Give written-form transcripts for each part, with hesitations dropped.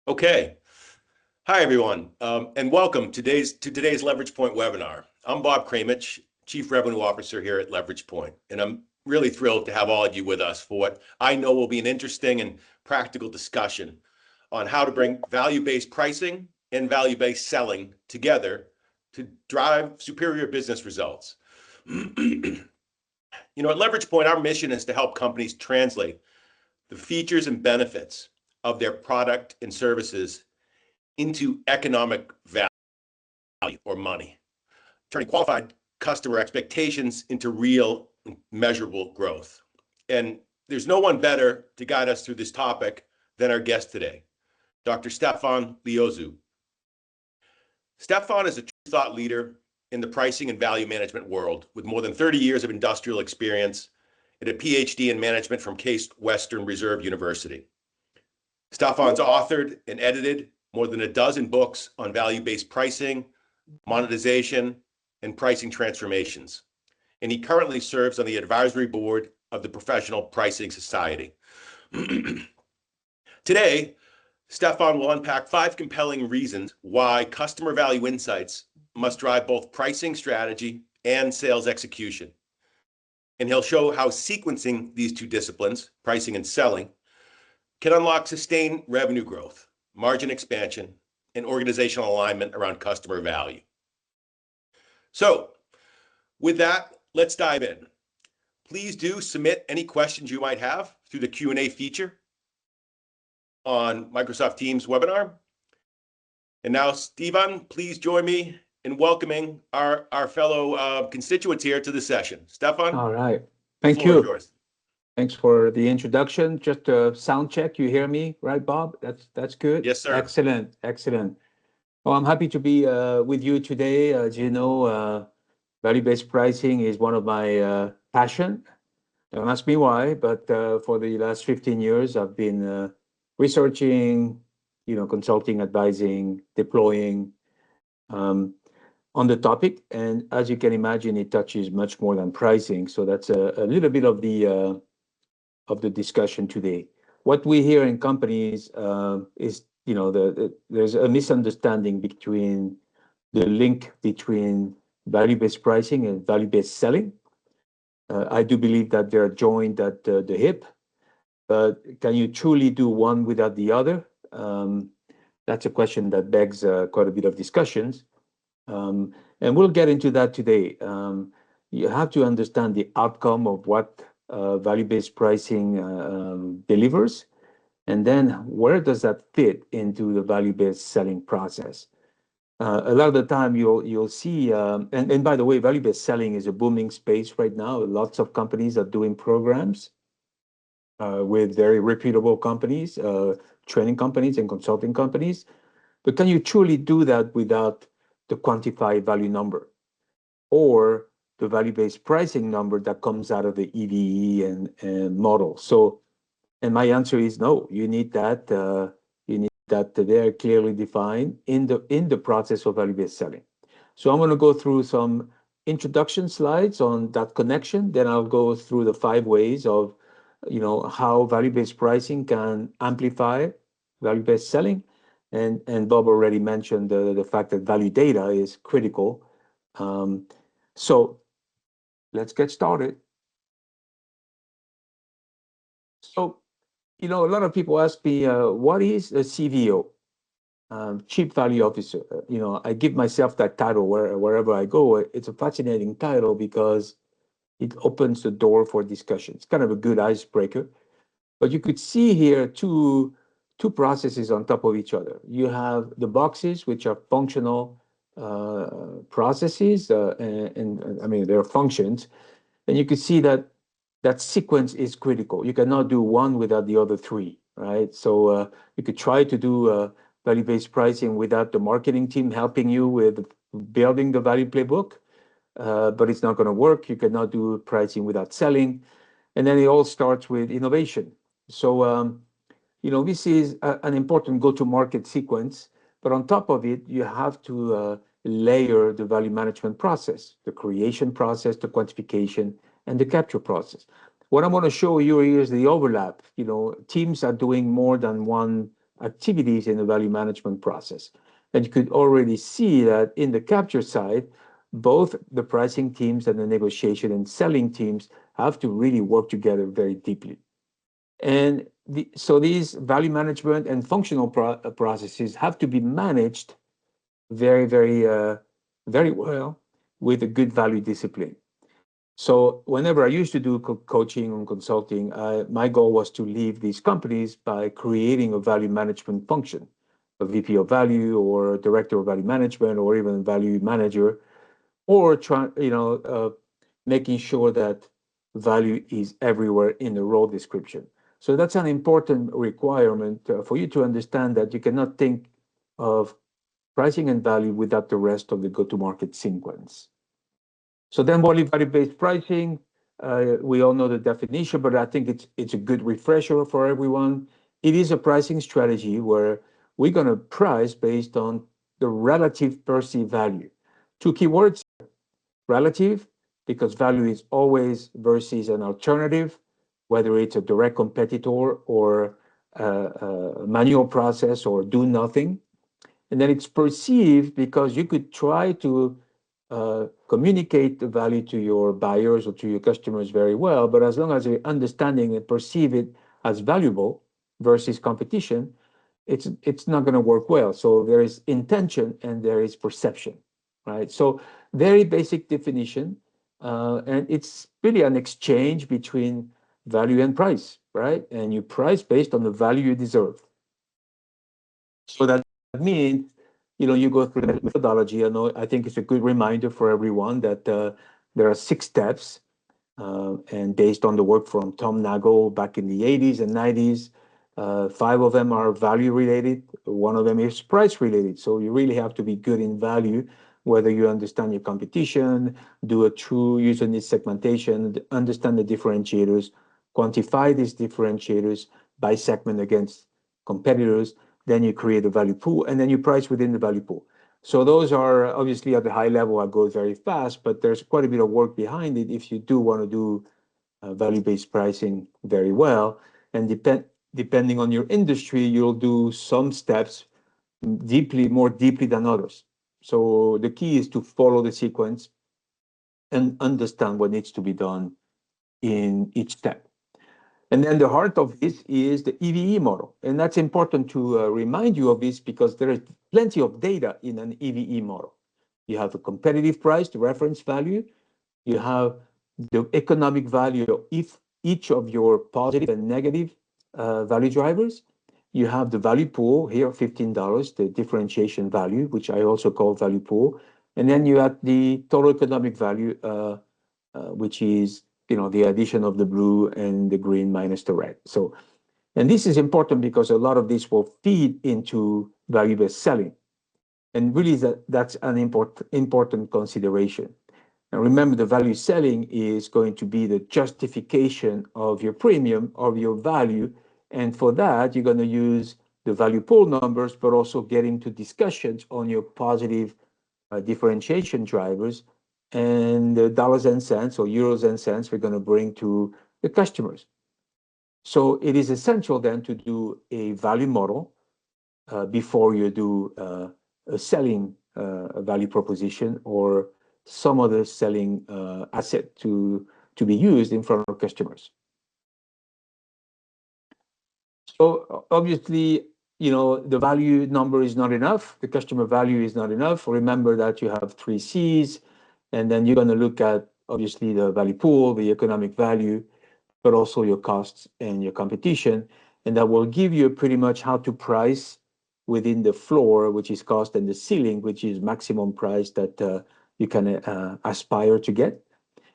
Okay. Hi, everyone, and welcome to today's Leverage Point webinar. I'm Bob Kramich, Chief Revenue Officer here at Leverage Point, and I'm really thrilled to have all of you with us for what I know will be an interesting and practical discussion on how to bring value-based pricing and value-based selling together to drive superior business results. At Leverage Point, our mission is to help companies translate the features and benefits of their product and services into economic value or money, turning qualified customer expectations into real measurable growth. And there's no one better to guide us through this topic than our guest today, Dr. Stephan Liozu. Stephan is a true thought leader in the pricing and value management world with more than 30 years of industrial experience and a PhD in management from Case Western Reserve University. Stephan's authored and edited more than a dozen books on value-based pricing, monetization, and pricing transformations. And he currently serves on the advisory board of the Professional Pricing Society. Today, Stephan will unpack 5 compelling reasons why customer value insights must drive both pricing strategy and sales execution. And he'll show how sequencing these two disciplines, pricing and selling, can unlock sustained revenue growth, margin expansion, and organizational alignment around customer value. So, with that, let's dive in. Please do submit any questions you might have through the Q&A feature on Microsoft Teams webinar. And now, Stephan, please join me in welcoming our fellow constituents here to the session. Stephan? All right. Thank you. Yours. Thanks for the introduction. Just a sound check. You hear me, right, Bob? That's good. Yes, sir. Excellent. Well, I'm happy to be with you today. As you know, value-based pricing is one of my passion. Don't ask me why, but for the last 15 years, I've been researching, consulting, advising, deploying on the topic. And as you can imagine, it touches much more than pricing. So that's a little bit of the discussion today. What we hear in companies is, there's a misunderstanding between the link between value-based pricing and value-based selling. I do believe that they're joined at the hip, but can you truly do one without the other? That's a question that begs quite a bit of discussions. And we'll get into that today. You have to understand the outcome of what value-based pricing delivers, and then where does that fit into the value-based selling process? A lot of the time you'll see, and by the way, value-based selling is a booming space right now. Lots of companies are doing programs with very reputable companies, training companies and consulting companies. But can you truly do that without the quantified value number or the value-based pricing number that comes out of the EVE and model? So, and my answer is no. You need that. That they're clearly defined in the process of value-based selling. So I'm going to go through some introduction slides on that connection. Then I'll go through the 5 ways of, how value-based pricing can amplify value-based selling. And Bob already mentioned the fact that value data is critical. So let's get started. So, a lot of people ask me, what is a CVO, Chief Value Officer? I give myself that title wherever I go. It's a fascinating title because it opens the door for discussion. It's kind of a good icebreaker. But you could see here two processes on top of each other. You have the boxes, which are functional processes, and I mean, they're functions. And you could see that sequence is critical. You cannot do one without the other 3, right? So you could try to do value-based pricing without the marketing team helping you with building the value playbook, but it's not going to work. You cannot do pricing without selling. And then it all starts with innovation. So, this is an important go-to-market sequence, but on top of it, you have to layer the value management process, the creation process, the quantification, and the capture process. What I want to show you here is the overlap. Teams are doing more than one activities in the value management process. And you could already see that in the capture side, both the pricing teams and the negotiation and selling teams have to really work together very deeply. And so these value management and functional processes have to be managed very, very well with a good value discipline. So whenever I used to do coaching and consulting, my goal was to leave these companies by creating a value management function, a VP of value or a director of value management or even a value manager, or making sure that value is everywhere in the role description. So that's an important requirement for you to understand that you cannot think of pricing and value without the rest of the go-to-market sequence. So then value-based pricing, we all know the definition, but I think it's a good refresher for everyone. It is a pricing strategy where we're going to price based on the relative perceived value. Two keywords: relative, because value is always versus an alternative, whether it's a direct competitor or a manual process or do nothing. And then it's perceived because you could try to communicate the value to your buyers or to your customers very well, but as long as you're understanding and perceive it as valuable versus competition, it's not going to work well. So there is intention and there is perception, right? So very basic definition, and it's really an exchange between value and price, right? And you price based on the value you deserve. So that means, you go through the methodology. I think it's a good reminder for everyone that there are 6 steps, and based on the work from Tom Nagel back in the 80s and 90s, 5 of them are value related, 1 of them is price related. So you really have to be good in value, whether you understand your competition, do a true user needs segmentation, understand the differentiators, quantify these differentiators by segment against competitors. Then you create a value pool, and then you price within the value pool. So those are obviously at the high level. I go very fast, but there's quite a bit of work behind it if you do want to do value-based pricing very well. And depending on your industry, you'll do some steps more deeply than others. So the key is to follow the sequence and understand what needs to be done in each step. And then the heart of this is the EVE model. And that's important to remind you of this because there is plenty of data in an EVE model. You have a competitive price, the reference value. You have the economic value of each of your positive and negative value drivers. You have the value pool here, $15, the differentiation value, which I also call value pool. And then you have the total economic value, which is the addition of the blue and the green minus the red. So, and this is important because a lot of this will feed into value-based selling. And really that's an important consideration. And remember, the value selling is going to be the justification of your premium, of your value. And for that, you're going to use the value pool numbers, but also get into discussions on your positive differentiation drivers and the dollars and cents or euros and cents we're going to bring to the customers. So it is essential then to do a value model before you do a selling value proposition or some other selling asset to be used in front of customers. So obviously, the value number is not enough. The customer value is not enough. Remember that you have 3 C's, and then you're going to look at obviously the value pool, the economic value, but also your costs and your competition. And that will give you pretty much how to price within the floor, which is cost, and the ceiling, which is maximum price that you can aspire to get.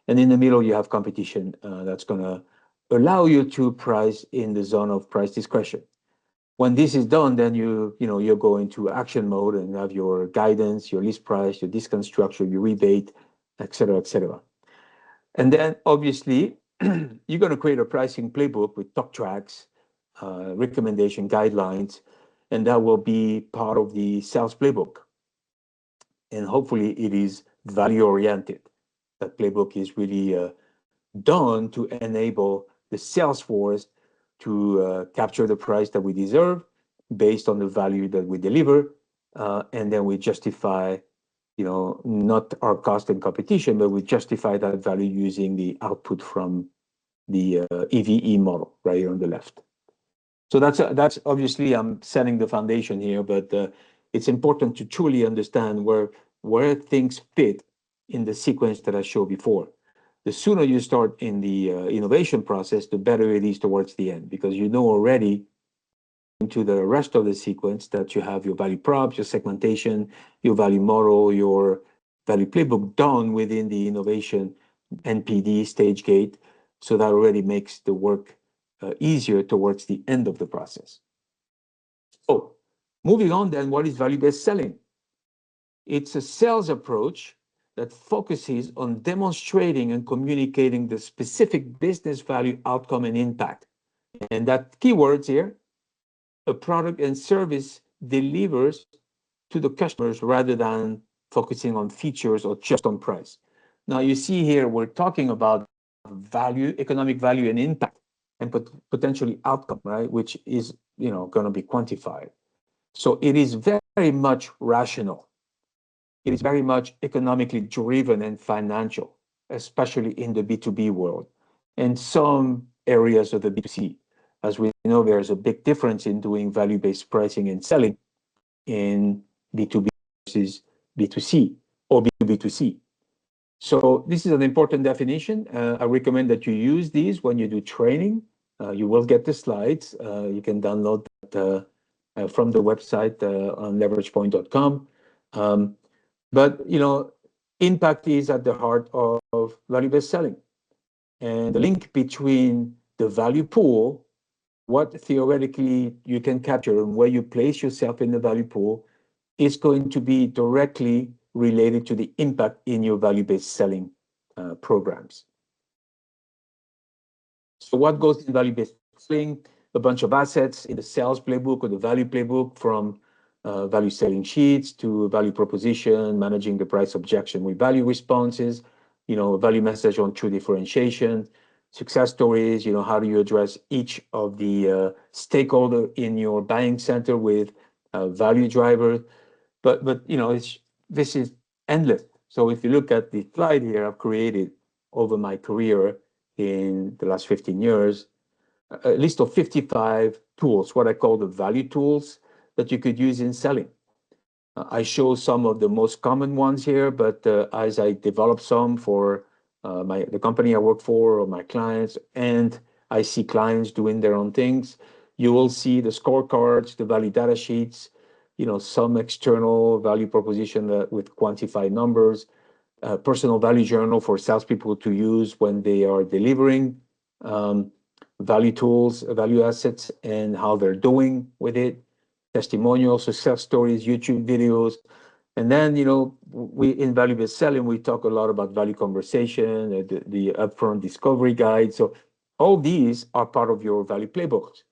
And in the middle, you have competition that's going to allow you to price in the zone of price discretion. When this is done, then you go into action mode and have your guidance, your list price, your discount structure, your rebate, et cetera, et cetera. And then obviously, you're going to create a pricing playbook with talk tracks, recommendation guidelines, and that will be part of the sales playbook. And hopefully it is value oriented. That playbook is really done to enable the sales force to capture the price that we deserve, based on the value that we deliver, and then we justify, not our cost and competition, but we justify that value using the output from the EVE model right here on the left. So that's obviously I'm setting the foundation here, but it's important to truly understand where things fit in the sequence that I showed before. The sooner you start in the innovation process, the better it is towards the end, because you know already into the rest of the sequence that you have your value props, your segmentation, your value model, your value playbook done within the innovation NPD stage gate. So that already makes the work easier towards the end of the process. So moving on then, what is value-based selling? It's a sales approach that focuses on demonstrating and communicating the specific business value, outcome, and impact. And that keywords here, a product and service delivers to the customers rather than focusing on features or just on price. Now you see here, we're talking about value, economic value and impact, and potentially outcome, right? Which is, going to be quantified. So it is very much rational. It is very much economically driven and financial, especially in the B2B world and some areas of the B2C. As we know, there's a big difference in doing value-based pricing and selling in B2B versus B2C or B2B2C. So this is an important definition. I recommend that you use these when you do training. You will get the slides. You can download that from the website on leveragepoint.com. But, impact is at the heart of value-based selling. And the link between the value pool, what theoretically you can capture and where you place yourself in the value pool, is going to be directly related to the impact in your value-based selling programs. So what goes in value-based selling? A bunch of assets in the sales playbook or the value playbook, from value selling sheets to value proposition, managing the price objection with value responses, value message on true differentiation, success stories, how do you address each of the stakeholder in your buying center with value drivers. But this is endless. So if you look at the slide here I've created over my career in the last 15 years, a list of 55 tools, what I call the value tools that you could use in selling. I show some of the most common ones here, but as I develop some for the company I work for or my clients, and I see clients doing their own things, you will see the scorecards, the value data sheets, some external value proposition with quantified numbers, personal value journal for salespeople to use when they are delivering value tools, value assets, and how they're doing with it, testimonials, success stories, YouTube videos. And then, we in value-based selling, we talk a lot about value conversation, the upfront discovery guide. So all these are part of your value playbooks.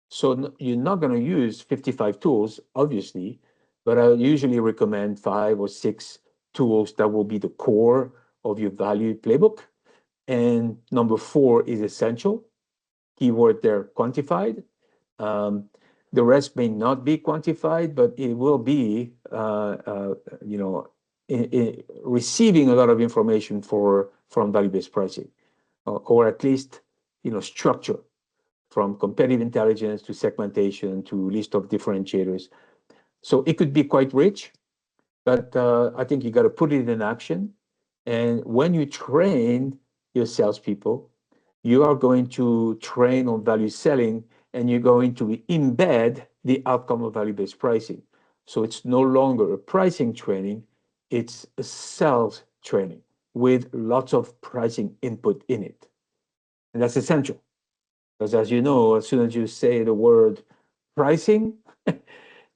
So you're not going to use 55 tools, obviously, but I usually recommend 5 or 6 tools that will be the core of your value playbook. And number 4 is essential. Keyword there, quantified. The rest may not be quantified, but it will be, receiving a lot of information from value-based pricing, or at least, structure, from competitive intelligence to segmentation to list of differentiators. So it could be quite rich, but I think you got to put it in action. And when you train your salespeople, you are going to train on value selling, and you're going to embed the outcome of value-based pricing. So it's no longer a pricing training, it's a sales training with lots of pricing input in it. And that's essential, because as you know, as soon as you say the word pricing,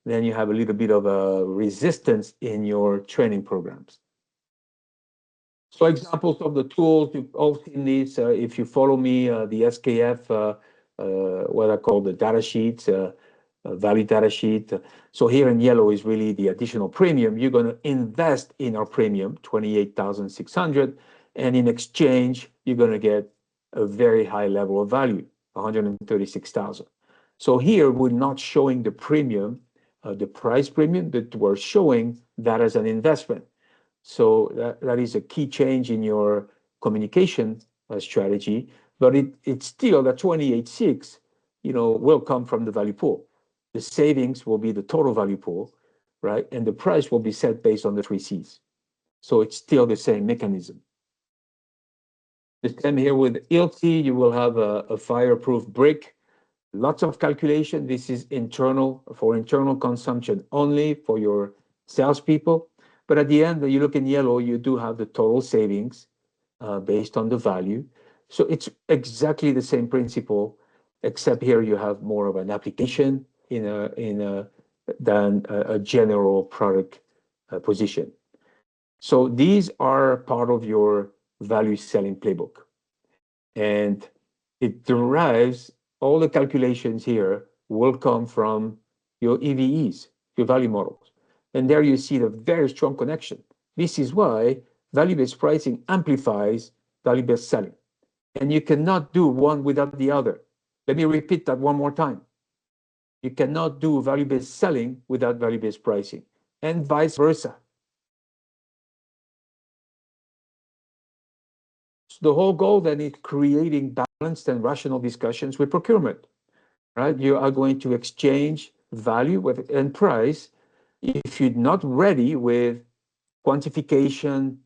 then you have a little bit of a resistance in your training programs. So examples of the tools, you've all seen these. If you follow me, the SKF, what I call the data sheets, value data sheet. So here in yellow is really the additional premium. You're going to invest in our premium, 28,600, and in exchange, you're going to get a very high level of value, 136,000. So here we're not showing the premium, the price premium, but we're showing that as an investment. So that is a key change in your communication strategy, but it's still the 28.6, will come from the value pool. The savings will be the total value pool, right? And the price will be set based on the three C's. So it's still the same mechanism. The same here with ILT, you will have a fireproof brick. Lots of calculation. This is internal, for internal consumption only for your salespeople. But at the end, you look in yellow, you do have the total savings based on the value. So it's exactly the same principle, except here you have more of an application than a general product position. So these are part of your value selling playbook. And it derives, all the calculations here will come from your EVEs, your value models. And there you see the very strong connection. This is why value-based pricing amplifies value-based selling. And you cannot do one without the other. Let me repeat that one more time. You cannot do value-based selling without value-based pricing, and vice versa. So the whole goal then is creating balanced and rational discussions with procurement, right? You are going to exchange value and price. If you're not ready with quantification,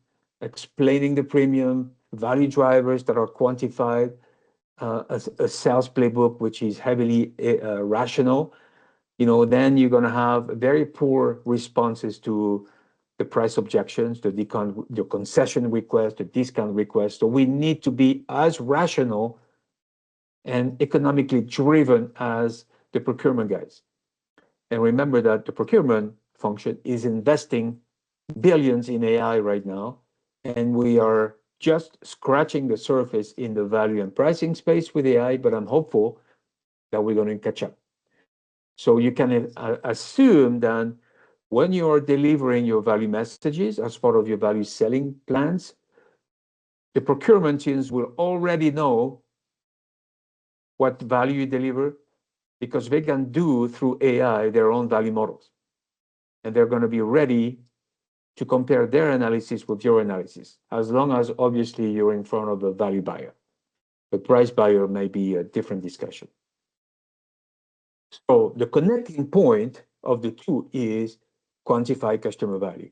explaining the premium, value drivers that are quantified, a sales playbook which is heavily rational, then you're going to have very poor responses to the price objections, the concession request, the discount request. So we need to be as rational and economically driven as the procurement guys. And remember that the procurement function is investing billions in AI right now, and we are just scratching the surface in the value and pricing space with AI, but I'm hopeful that we're going to catch up. So you can assume that when you are delivering your value messages as part of your value selling plans, the procurement teams will already know what value you deliver, because they can do through AI their own value models. And they're going to be ready to compare their analysis with your analysis, as long as obviously you're in front of a value buyer. The price buyer may be a different discussion. So the connecting point of the two is quantify customer value.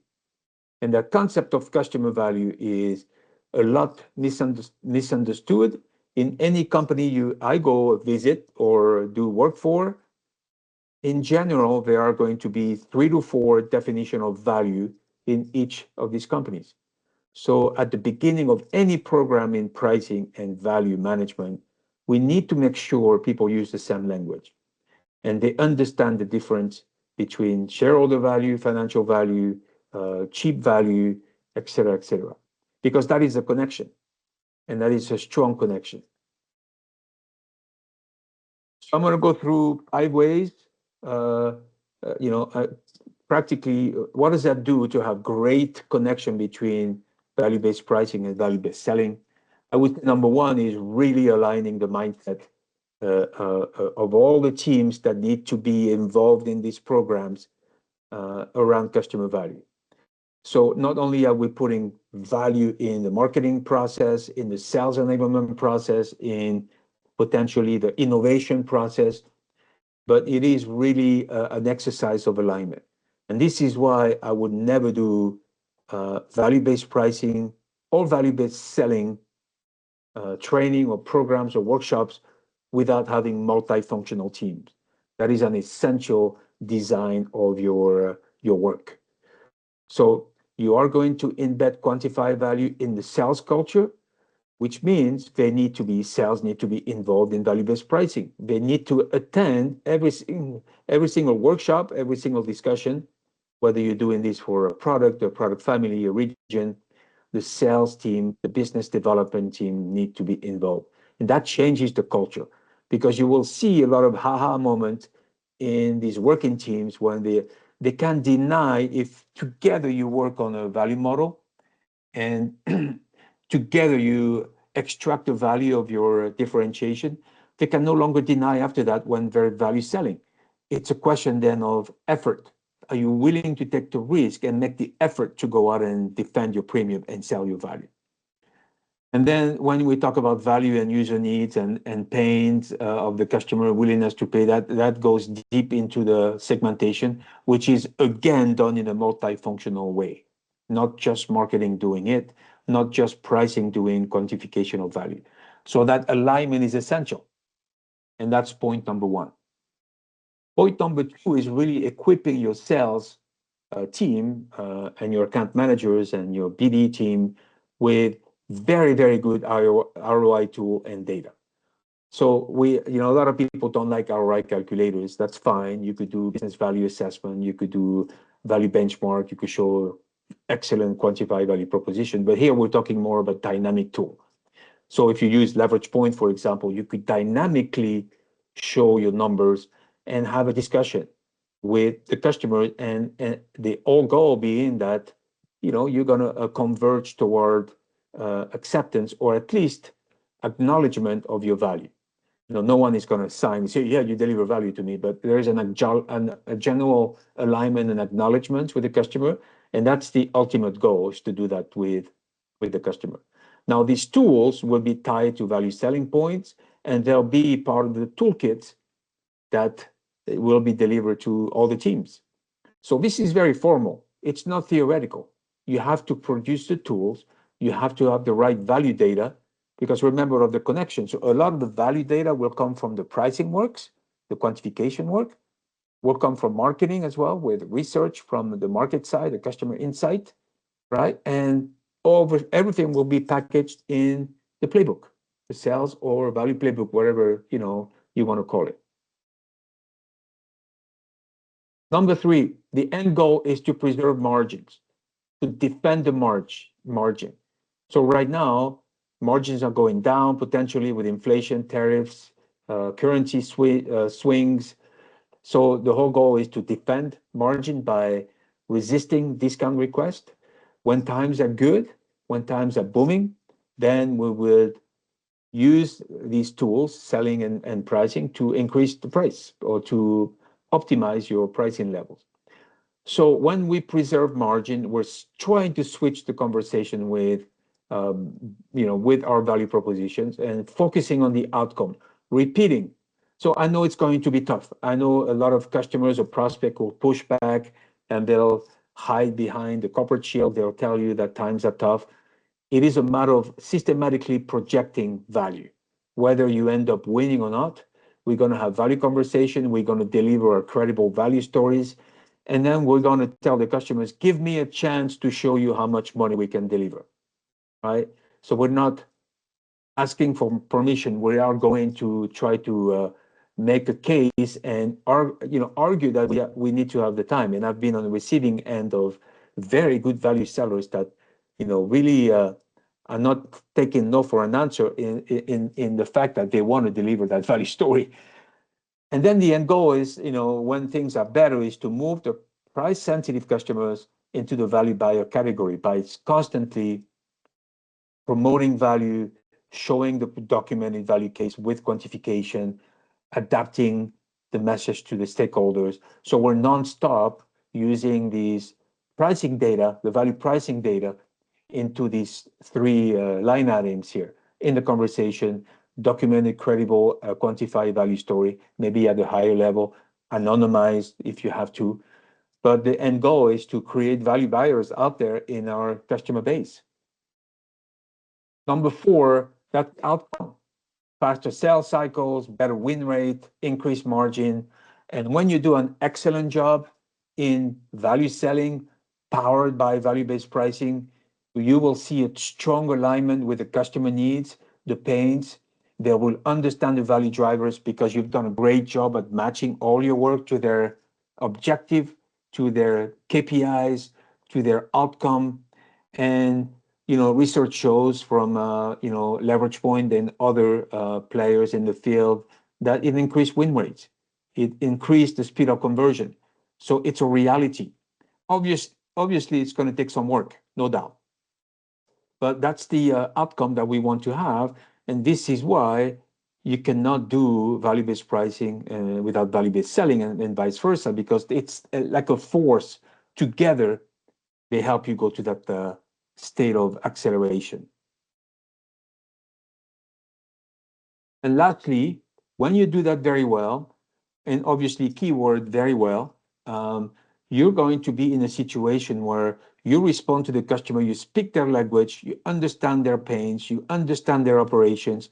And the concept of customer value is a lot misunderstood. In any company I go visit or do work for, in general, there are going to be 3 to 4 definitions of value in each of these companies. So at the beginning of any program in pricing and value management, we need to make sure people use the same language and they understand the difference between shareholder value, financial value, cheap value, etc., etc. Because that is a connection, and that is a strong connection. So I'm going to go through 5 ways. Practically, what does that do to have great connection between value-based pricing and value-based selling? I would say number one is really aligning the mindset of all the teams that need to be involved in these programs around customer value. So not only are we putting value in the marketing process, in the sales enablement process, in potentially the innovation process, but it is really an exercise of alignment. And this is why I would never do value-based pricing or value-based selling training or programs or workshops without having multifunctional teams. That is an essential design of your work. So you are going to embed quantified value in the sales culture, which means sales need to be involved in value-based pricing. They need to attend every single workshop, every single discussion, whether you're doing this for a product family, a region. The sales team, the business development team need to be involved. And that changes the culture, because you will see a lot of haha moments in these working teams when they can't deny if together you work on a value model and together you extract the value of your differentiation. they can no longer deny after that when they're value selling. It's a question then of effort. Are you willing to take the risk and make the effort to go out and defend your premium and sell your value? And then when we talk about value and user needs and pains of the customer willingness to pay, that goes deep into the segmentation, which is again done in a multifunctional way, not just marketing doing it, not just pricing doing quantification of value. So that alignment is essential. And that's point number one. Point number two is really equipping your sales team and your account managers and your BD team with very, very good ROI tool and data. So a lot of people don't like ROI calculators. That's fine. You could do business value assessment. You could do value benchmark. You could show excellent quantified value proposition. But here we're talking more about dynamic tool. So if you use leverage point, for example, you could dynamically show your numbers and have a discussion with the customer, and the whole goal being that you're going to converge toward acceptance or at least acknowledgement of your value. No one is going to sign and say, yeah, you deliver value to me, but there is a general alignment and acknowledgement with the customer, and that's the ultimate goal, is to do that with the customer. Now, these tools will be tied to value selling points, and they'll be part of the toolkit that will be delivered to all the teams. So this is very formal. It's not theoretical. You have to produce the tools. You have to have the right value data, because remember of the connection. So a lot of the value data will come from the pricing works, the quantification work, will come from marketing as well, with research from the market side, the customer insight, right? And everything will be packaged in the playbook, the sales or value playbook, whatever you want to call it. Number three, the end goal is to preserve margins, to defend the margin. So right now, margins are going down potentially with inflation, tariffs, currency swings. So the whole goal is to defend margin by resisting discount request. When times are good, when times are booming, then we would use these tools, selling and pricing, to increase the price or to optimize your pricing levels. So when we preserve margin, we're trying to switch the conversation with our value propositions and focusing on the outcome, repeating. So I know it's going to be tough. I know a lot of customers or prospects will push back and they'll hide behind the corporate shield. They'll tell you that times are tough. It is a matter of systematically projecting value. Whether you end up winning or not, we're going to have value conversation. We're going to deliver credible value stories. And then we're going to tell the customers, give me a chance to show you how much money we can deliver, right? So we're not asking for permission. We are going to try to make a case and argue that we need to have the time. And I've been on the receiving end of very good value sellers that really are not taking no for an answer in the fact that they want to deliver that value story. And then the end goal is, when things are better, is to move the price sensitive customers into the value buyer category by constantly promoting value, showing the documented value case with quantification, adapting the message to the stakeholders. So we're nonstop using these pricing data, the value pricing data, into these three line items here in the conversation: documented, credible, quantified value story, maybe at a higher level, anonymized if you have to. But the end goal is to create value buyers out there in our customer base. Number four, that outcome: faster sales cycles, better win rate, increased margin. And when you do an excellent job in value selling, powered by value-based pricing, you will see a strong alignment with the customer needs, the pains. They will understand the value drivers because you've done a great job at matching all your work to their objective, to their KPIs, to their outcome. And research shows from Leverage Point and other players in the field that it increased win rates. It increased the speed of conversion. So it's a reality. Obviously, it's going to take some work, no doubt. But that's the outcome that we want to have. And this is why you cannot do value-based pricing without value-based selling, and vice versa, because it's like a force. Together, they help you go to that state of acceleration. And lastly, when you do that very well, and obviously keyword very well, you're going to be in a situation where you respond to the customer, you speak their language, you understand their pains, you understand their operations,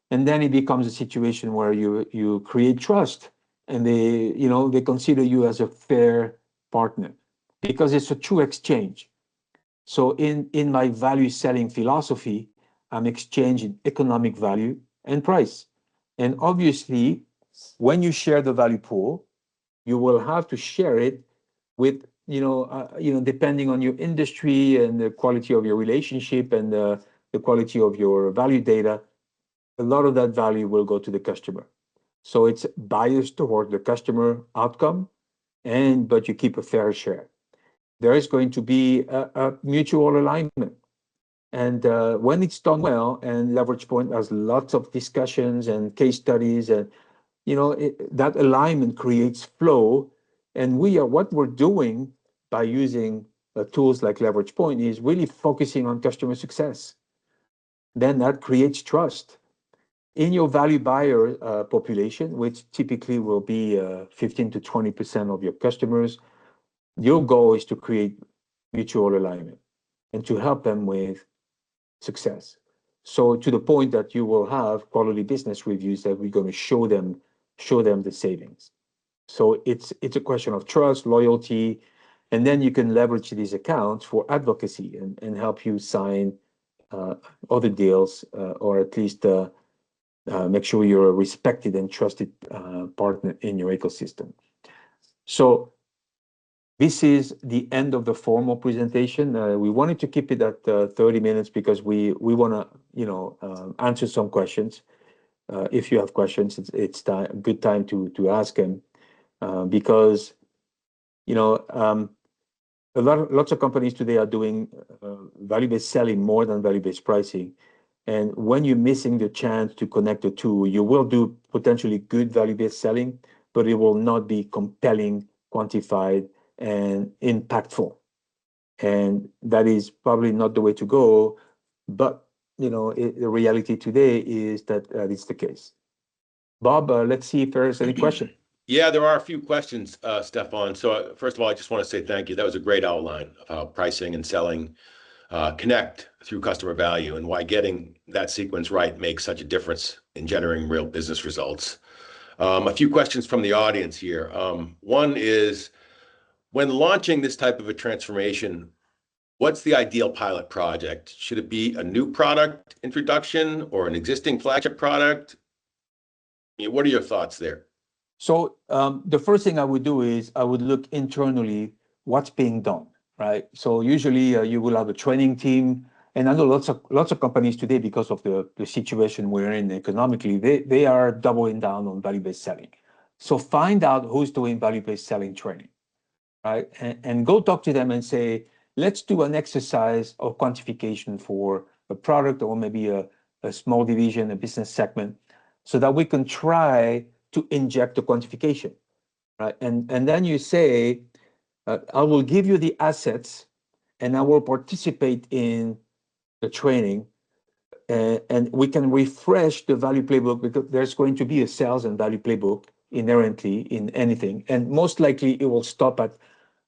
and then it becomes a situation where you create trust, and they consider you as a fair partner, because it's a true exchange. So in my value selling philosophy, I'm exchanging economic value and price. And obviously, when you share the value pool, you will have to share it with, depending on your industry and the quality of your relationship and the quality of your value data, a lot of that value will go to the customer. So it's biased toward the customer outcome, but you keep a fair share. There is going to be a mutual alignment. And when it's done well, and Leverage Point has lots of discussions and case studies, and that alignment creates flow. And what we're doing by using tools like Leverage Point is really focusing on customer success. Then that creates trust in your value buyer population, which typically will be 15 to 20% of your customers. Your goal is to create mutual alignment and to help them with success. So to the point that you will have quality business reviews that we're going to show them the savings. So it's a question of trust, loyalty, and then you can leverage these accounts for advocacy and help you sign other deals, or at least make sure you're a respected and trusted partner in your ecosystem. So this is the end of the formal presentation. We wanted to keep it at 30 minutes because we want to, answer some questions. If you have questions, it's a good time to ask them, because, lots of companies today are doing value-based selling more than value-based pricing. And when you're missing the chance to connect the two, you will do potentially good value-based selling, but it will not be compelling, quantified, and impactful. And that is probably not the way to go. But, the reality today is that it's the case. Bob, let's see if there's any question. Yeah, there are a few questions, Stephan. So first of all, I just want to say thank you. That was a great outline of how pricing and selling connect through customer value, and why getting that sequence right makes such a difference in generating real business results. A few questions from the audience here. One is, when launching this type of a transformation, what's the ideal pilot project? Should it be a new product introduction or an existing flagship product? What are your thoughts there? So the first thing I would do is I would look internally what's being done, right? So usually you will have a training team, and I know lots of companies today, because of the situation we're in economically, they are doubling down on value-based selling. So find out who's doing value-based selling training, right? And go talk to them and say, let's do an exercise of quantification for a product, or maybe a small division, a business segment, so that we can try to inject the quantification, right? And then you say, I will give you the assets, and I will participate in the training, and we can refresh the value playbook, because there's going to be a sales and value playbook inherently in anything. And most likely it will stop at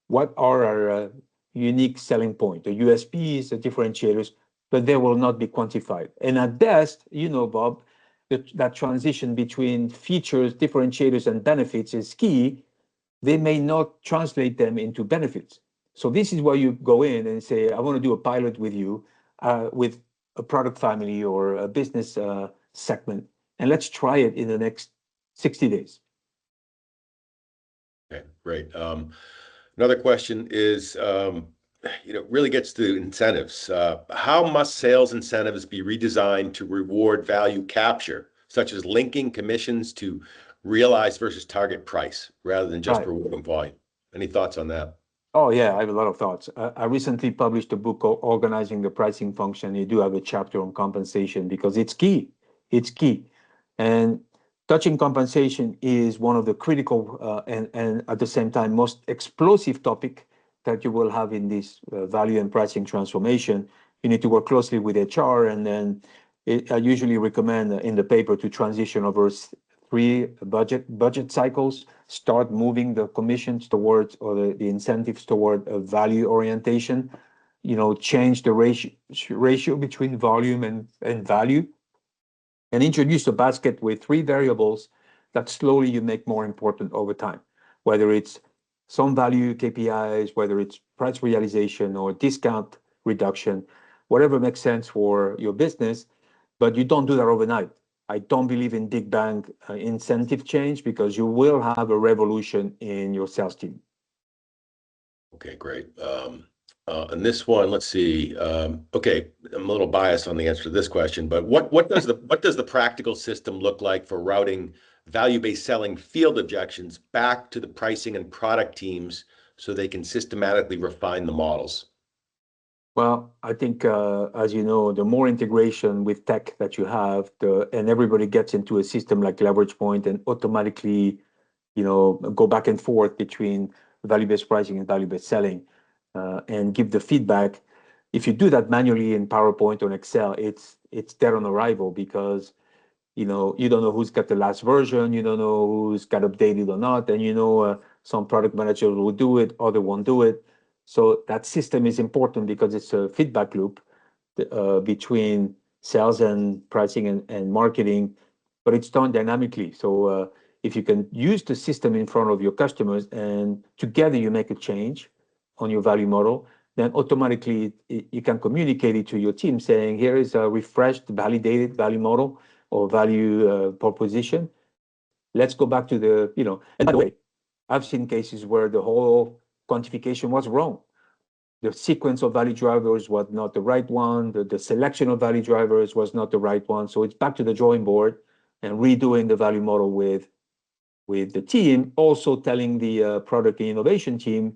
what are our unique selling point, the USPs, the differentiators, but they will not be quantified. And at best, Bob, that transition between features, differentiators, and benefits is key. They may not translate them into benefits. So this is where you go in and say, I want to do a pilot with you, with a product family or a business segment, and let's try it in the next 60 days. Okay, great. Another question is, really gets to incentives. How must sales incentives be redesigned to reward value capture, such as linking commissions to realized versus target price, rather than just rewarding volume? Any thoughts on that? Oh, yeah, I have a lot of thoughts. I recently published a book called Organizing the Pricing Function. You do have a chapter on compensation, because it's key. It's key. And touching compensation is one of the critical and at the same time most explosive topic that you will have in this value and pricing transformation. You need to work closely with HR, and then I usually recommend in the paper to transition over three budget cycles, start moving the commissions towards, or the incentives toward a value orientation, change the ratio between volume and value, and introduce a basket with three variables that slowly you make more important over time, whether it's some value KPIs, whether it's price realization or discount reduction, whatever makes sense for your business, but you don't do that overnight. I don't believe in big bang incentive change, because you will have a revolution in your sales team. Okay, great. And this one, let's see. Okay, I'm a little biased on the answer to this question, but what does the practical system look like for routing value-based selling field objections back to the pricing and product teams so they can systematically refine the models? Well, I think, as you know, the more integration with tech that you have, and everybody gets into a system like Leverage Point and automatically, go back and forth between value-based pricing and value-based selling, and give the feedback. If you do that manually in PowerPoint or Excel, it's dead on arrival, because you don't know who's got the last version, you don't know who's got updated or not, and some product managers will do it, other won't do it. So that system is important because it's a feedback loop between sales and pricing and marketing, but it's done dynamically. So if you can use the system in front of your customers and together you make a change on your value model, then automatically you can communicate it to your team saying, here is a refreshed, validated value model or value proposition. Let's go back to and by the way, I've seen cases where the whole quantification was wrong. The sequence of value drivers was not the right one. The selection of value drivers was not the right one. So it's back to the drawing board and redoing the value model with the team, also telling the product and innovation team,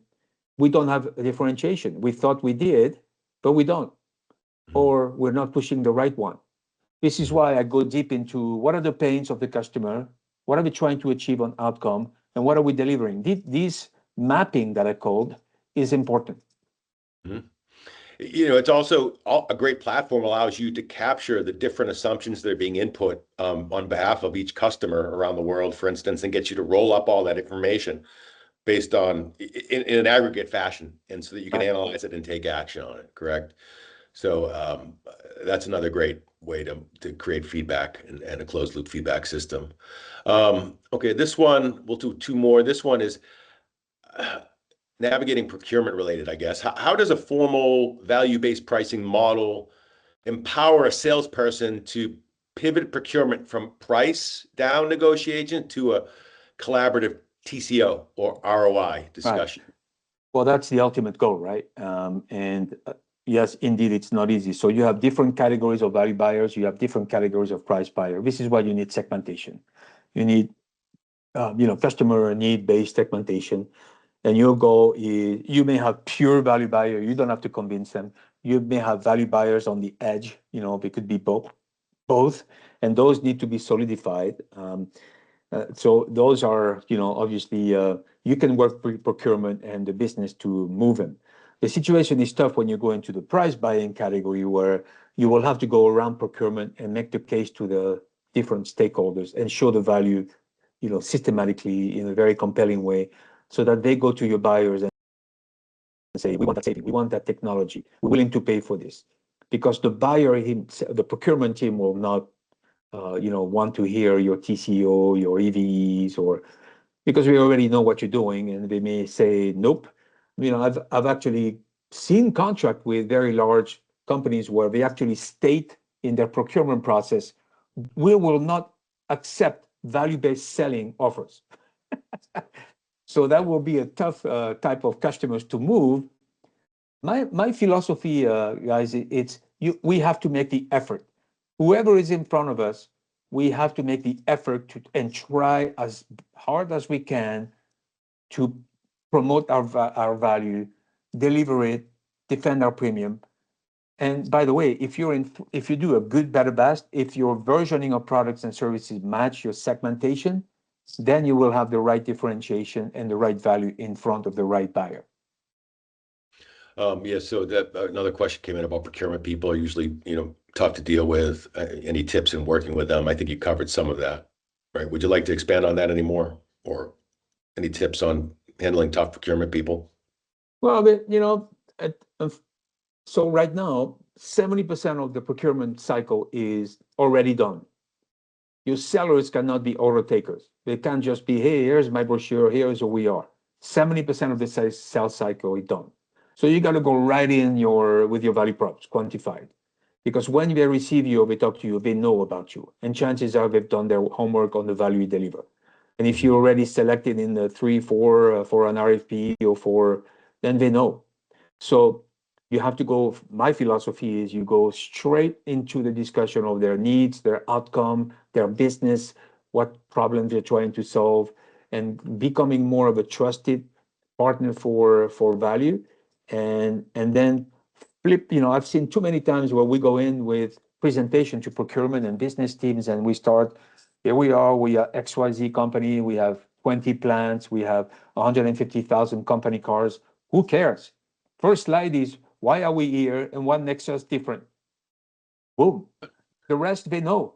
we don't have a differentiation. We thought we did, but we don't, or we're not pushing the right one. This is why I go deep into what are the pains of the customer, what are we trying to achieve on outcome, and what are we delivering. This mapping that I called is important. Mm-hmm. It's also a great platform, allows you to capture the different assumptions that are being input on behalf of each customer around the world, for instance, and gets you to roll up all that information based on in an aggregate fashion, and so that you can analyze it and take action on it. Correct. So that's another great way to create feedback and a closed loop feedback system. Okay, this one, we'll do two more. This one is navigating procurement related, I guess. How does a formal value-based pricing model empower a salesperson to pivot procurement from price down negotiation to a collaborative TCO or ROI discussion? Right. Well, that's the ultimate goal, right? Yes, indeed, it's not easy. So you have different categories of value buyers. You have different categories of price buyer. This is why you need segmentation. You need, customer need-based segmentation. And your goal is, you may have pure value buyer. You don't have to convince them. You may have value buyers on the edge. They could be both, and those need to be solidified. So those are, obviously, you can work procurement and the business to move them. The situation is tough when you go into the price buying category, where you will have to go around procurement and make the case to the different stakeholders and show the value, systematically in a very compelling way, so that they go to your buyers and say, we want that saving, we want that technology, we're willing to pay for this. Because the buyer, the procurement team will not want to hear your TCO, your EVs, because we already know what you're doing, and they may say, nope. I've actually seen contract with very large companies where they actually state in their procurement process, we will not accept value-based selling offers. So that will be a tough type of customers to move. My philosophy, guys, we have to make the effort. Whoever is in front of us, we have to make the effort and try as hard as we can to promote our value, deliver it, defend our premium. And by the way, if you do a good, better, best, if your versioning of products and services match your segmentation, then you will have the right differentiation and the right value in front of the right buyer. Yeah, so that another question came in about procurement people are usually, tough to deal with. Any tips in working with them? I think you covered some of that, right? Would you like to expand on that anymore, or any tips on handling tough procurement people? Well, but, so right now, 70% of the procurement cycle is already done. Your sellers cannot be order takers. They can't just be, hey, here's my brochure, here's who we are. 70% of the sales cycle is done. So you got to go right in with your value props, quantified. Because when they receive you or they talk to you, they know about you. And chances are they've done their homework on the value you deliver. And if you're already selected in the 3, 4 for an RFP then they know. So you have to go, my philosophy is you go straight into the discussion of their needs, their outcome, their business, what problems they're trying to solve, and becoming more of a trusted partner for value. And then flip, I've seen too many times where we go in with presentation to procurement and business teams, and we start, here we are XYZ company, we have 20 plants, we have 150,000 company cars. Who cares? First slide is, why are we here and what makes us different? Boom. The rest they know.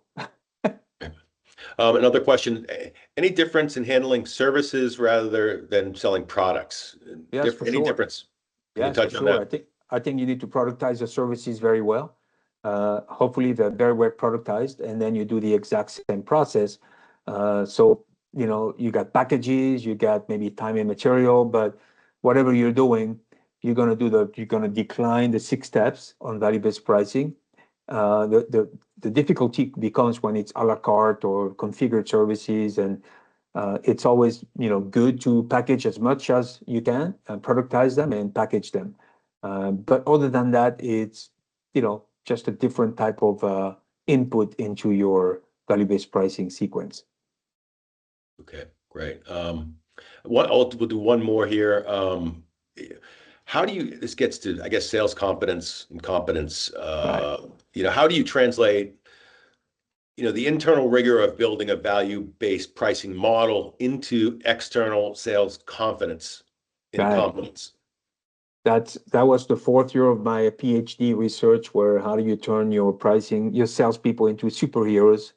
Another question, any difference in handling services rather than selling products? Yes, for Any sure. difference? Can you Yes, for touch on sure. that? I think you need to productize the services very well. Hopefully they're very well productized, and then you do the exact same process. So, you got packages, you got maybe time and material, but whatever you're doing, you're gonna decline the 6 steps on value-based pricing. The difficulty becomes when it's a la carte or configured services, and it's always, good to package as much as you can and productize them and package them. But other than that, it's, just a different type of input into your value-based pricing sequence. Okay, great. We'll do one more here. This gets to, I guess, sales competence and competence. Right. How do you translate, the internal rigor of building a value-based pricing model into external sales confidence and Right. competence? That was the 4th year of my PhD research, where how do you turn your salespeople into superheroes?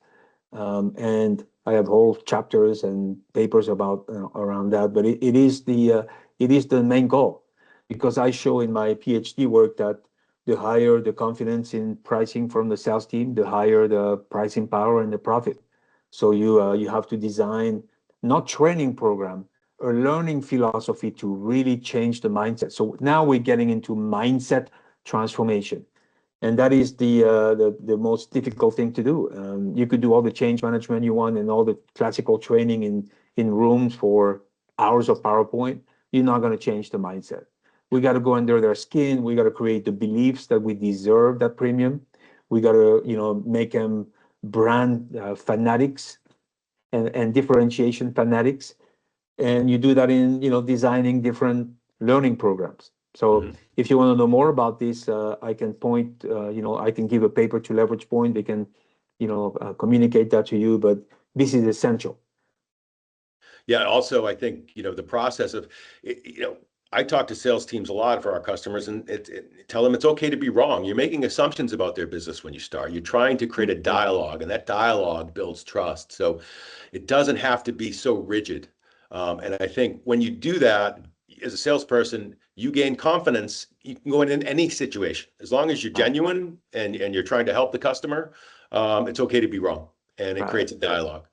And I have whole chapters and papers about around that, but it is the main goal, because I show in my PhD work that the higher the confidence in pricing from the sales team, the higher the pricing power and the profit. So you have to design not training program, a learning philosophy to really change the mindset. So now we're getting into mindset transformation. And that is the most difficult thing to do. You could do all the change management you want and all the classical training in rooms for hours of PowerPoint. You're not going to change the mindset. We got to go under their skin. We got to create the beliefs that we deserve that premium. We got to, make them brand fanatics and differentiation fanatics. And you do that in, designing different learning programs. So Mhm. if you want to know more about this, I can I can give a paper to Leverage Point. They can, communicate that to you, but this is essential. Yeah, also, I think, the process of, I talk to sales teams a lot for our customers, and tell them it's okay to be wrong. You're making assumptions about their business when you start. You're trying to create a dialogue, and that dialogue builds trust. So it doesn't have to be so rigid. And I think when you do that, as a salesperson, you gain confidence. You can go in any situation. As long as you're Right. genuine and you're trying to help the customer, it's okay to be wrong. And it Right. creates a dialogue.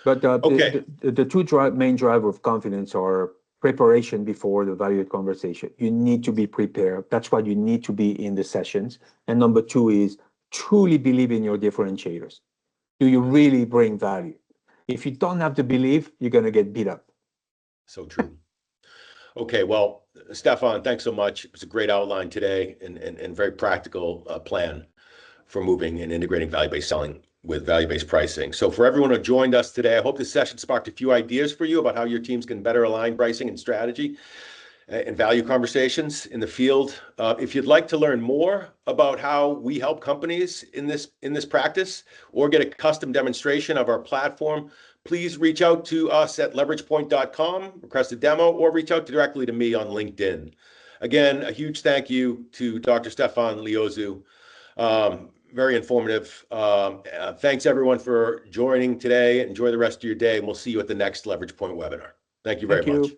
But Okay. the two main driver of confidence are preparation before the value conversation. You need to be prepared. That's why you need to be in the sessions. And number two is truly believe in your differentiators. Do you really bring value? If you don't have the belief, you're going to get beat up. So true. Okay, well, Stephan, thanks so much. It was a great outline today and very practical plan for moving and integrating value-based selling with value-based pricing. So for everyone who joined us today, I hope this session sparked a few ideas for you about how your teams can better align pricing and strategy and value conversations in the field. If you'd like to learn more about how we help companies in this practice or get a custom demonstration of our platform, please reach out to us at leveragepoint.com, request a demo, or reach out directly to me on LinkedIn. Again, a huge thank you to Dr. Stephan Liozu. Very informative. Thanks everyone for joining today. Enjoy the rest of your day, and we'll see you at the next Leverage Point webinar. Thank you very Thank much. you.